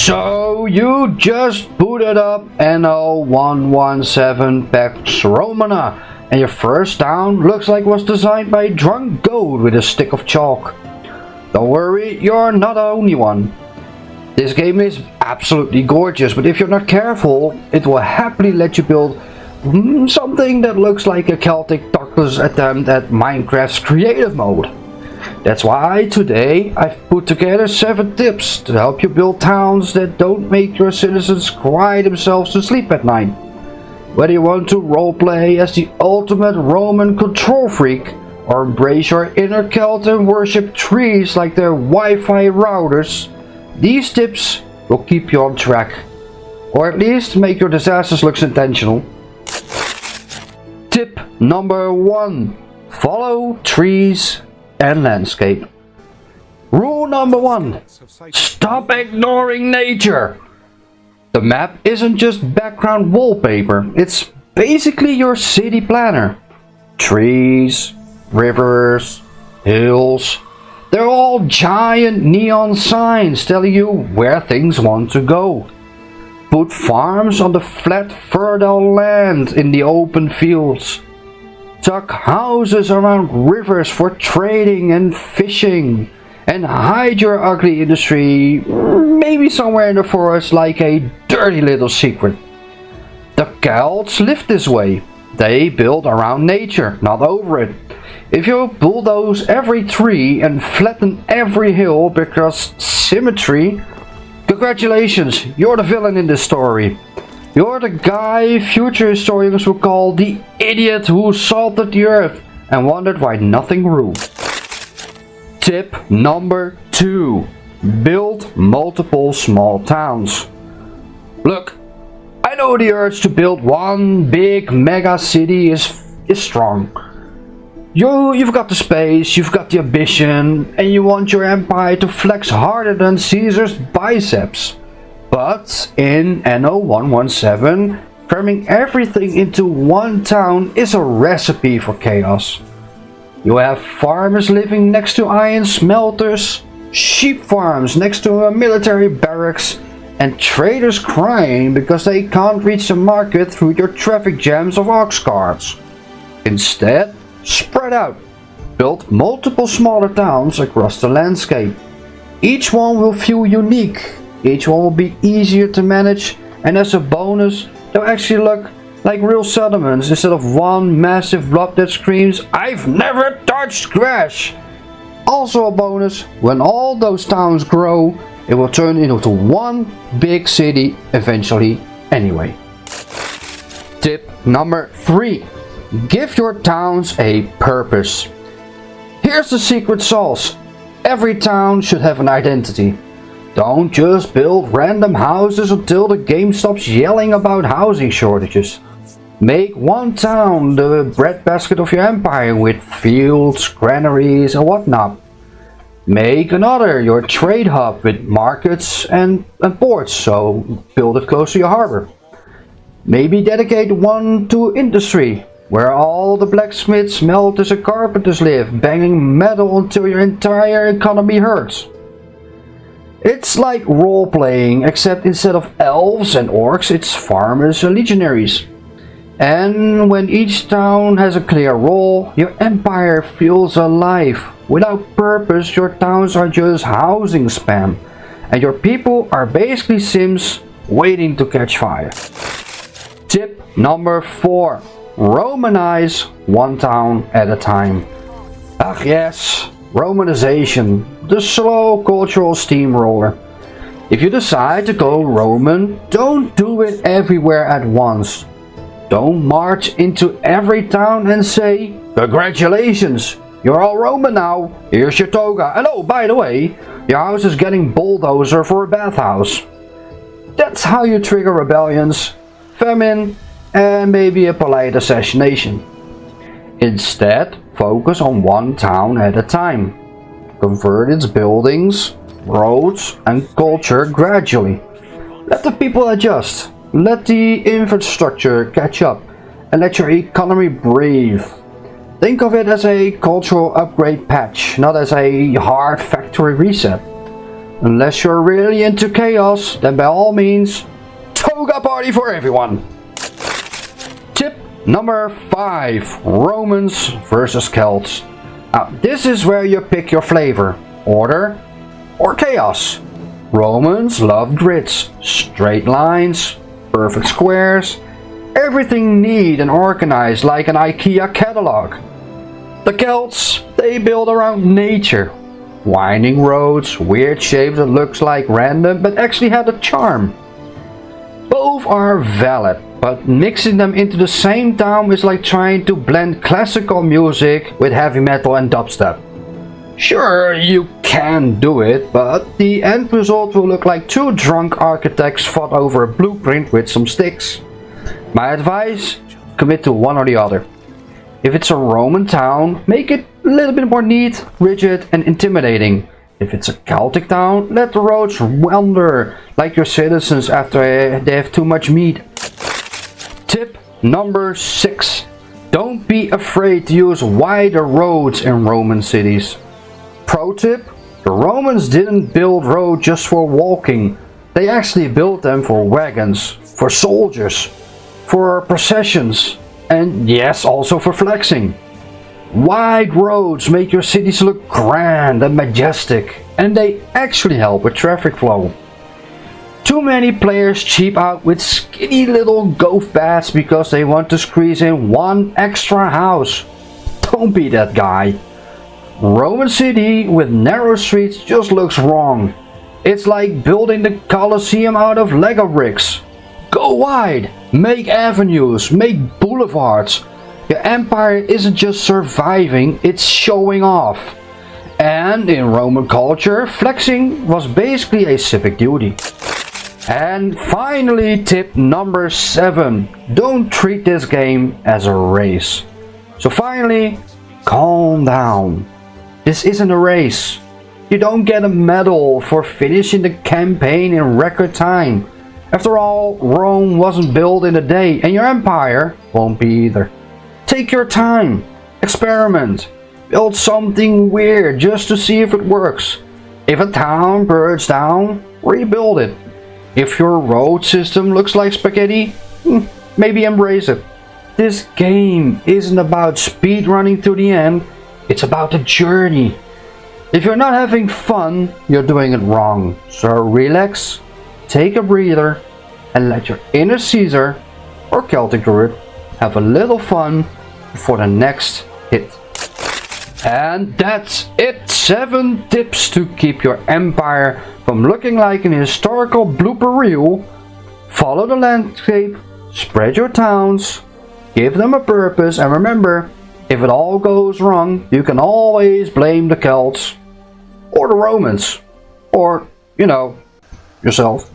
So you just booted up Anno 117 Pax Romana, and your first town looks like it was designed by a drunk goat with a stick of chalk. Don't worry, you're not the only one. This game is absolutely gorgeous, but if you're not careful, it will happily let you build something that looks like a Celtic tactless attempt at Minecraft's creative mode. That's why today I've put together 7 tips to help you build towns that don't make your citizens cry themselves to sleep at night. Whether you want to roleplay as the ultimate Roman control freak, or embrace your inner Celt and worship trees like their Wi-Fi routers, these tips will keep you on track. Or at least make your disasters look intentional. Tip number 1. Follow trees and landscape. Rule number 1. Stop ignoring nature. The map isn't just background wallpaper, it's basically your city planner. Trees, rivers, hills, they're all giant neon signs telling you where things want to go. Put farms on the flat fertile land in the open fields. Tuck houses around rivers for trading and fishing. And hide your ugly industry maybe somewhere in the forest like a dirty little secret. The Celts lived this way. They built around nature, not over it. If you bulldoze every tree and flatten every hill because symmetry, congratulations, you're the villain in this story. You're the guy future historians will call the idiot who salted the earth and wondered why nothing grew. Tip number 2. Build multiple small towns. Look, I know the urge to build one big mega city is strong. You've got the space, you've got the ambition, and you want your empire to flex harder than Caesar's biceps. But in Anno 117, cramming everything into one town is a recipe for chaos. You have farmers living next to iron smelters, sheep farms next to a military barracks, and traders crying because they can't reach the market through your traffic jams of ox carts. Instead, spread out. Build multiple smaller towns across the landscape. Each one will feel unique, each one will be easier to manage, and as a bonus, they'll actually look like real settlements instead of one massive blob that screams, "I've never touched grass!" Also a bonus, when all those towns grow, it will turn into one big city eventually anyway. Tip number 3. Give your towns a purpose. Here's the secret sauce. Every town should have an identity. Don't just build random houses until the game stops yelling about housing shortages. Make one town the breadbasket of your empire with fields, granaries and whatnot. Make another your trade hub with markets and ports, so build it close to your harbor. Maybe dedicate one to industry, where all the blacksmiths, smelters and carpenters live, banging metal until your entire economy hurts. It's like role-playing, except instead of elves and orcs, it's farmers and legionaries. And when each town has a clear role, your empire feels alive. Without purpose, your towns are just housing spam, and your people are basically Sims waiting to catch fire. Tip number 4. Romanize one town at a time. Ah yes, Romanization, the slow cultural steamroller. If you decide to go Roman, don't do it everywhere at once. Don't march into every town and say, "Congratulations, you're all Roman now, here's your toga, and oh, by the way, your house is getting bulldozer for a bathhouse." That's how you trigger rebellions, famine, and maybe a polite assassination. Instead, focus on one town at a time. Convert its buildings, roads, and culture gradually. Let the people adjust. Let the infrastructure catch up, and let your economy breathe. Think of it as a cultural upgrade patch, not as a hard factory reset. Unless you're really into chaos, then by all means, toga party for everyone. Tip number 5. Romans versus Celts. Now, this is where you pick your flavor. Order or chaos. Romans loved grids, straight lines, perfect squares, everything neat and organized like an IKEA catalog. The Celts, they build around nature. Winding roads, weird shapes that looks like random but actually had a charm. Both are valid, but mixing them into the same town is like trying to blend classical music with heavy metal and dubstep. Sure, you can do it, but the end result will look like 2 drunk architects fought over a blueprint with some sticks. My advice, commit to one or the other. If it's a Roman town, make it a little bit more neat, rigid and intimidating. If it's a Celtic town, let the roads wander like your citizens after they have too much meat. Tip number 6. Don't be afraid to use wider roads in Roman cities. Pro tip, the Romans didn't build roads just for walking. They actually built them for wagons, for soldiers, for processions, and yes, also for flexing. Wide roads make your cities look grand and majestic, and they actually help with traffic flow. Too many players cheap out with skinny little golf paths because they want to squeeze in one extra house. Don't be that guy. Roman city with narrow streets just looks wrong. It's like building the Colosseum out of Lego bricks. Go wide, make avenues, make boulevards. Your empire isn't just surviving, it's showing off. And in Roman culture, flexing was basically a civic duty. And finally, tip number 7. Don't treat this game as a race. So finally, calm down. This isn't a race. You don't get a medal for finishing the campaign in record time. After all, Rome wasn't built in a day, and your empire won't be either. Take your time, experiment, build something weird just to see if it works. If a town burns down, rebuild it. If your road system looks like spaghetti, maybe embrace it. This game isn't about speed running to the end, it's about the journey. If you're not having fun, you're doing it wrong. So relax, take a breather, and let your inner Caesar or Celtic Druid have a little fun before the next hit. And that's it. 7 tips to keep your empire from looking like an historical blooper reel. Follow the landscape, spread your towns, give them a purpose, and remember, if it all goes wrong, you can always blame the Celts or the Romans or, yourself.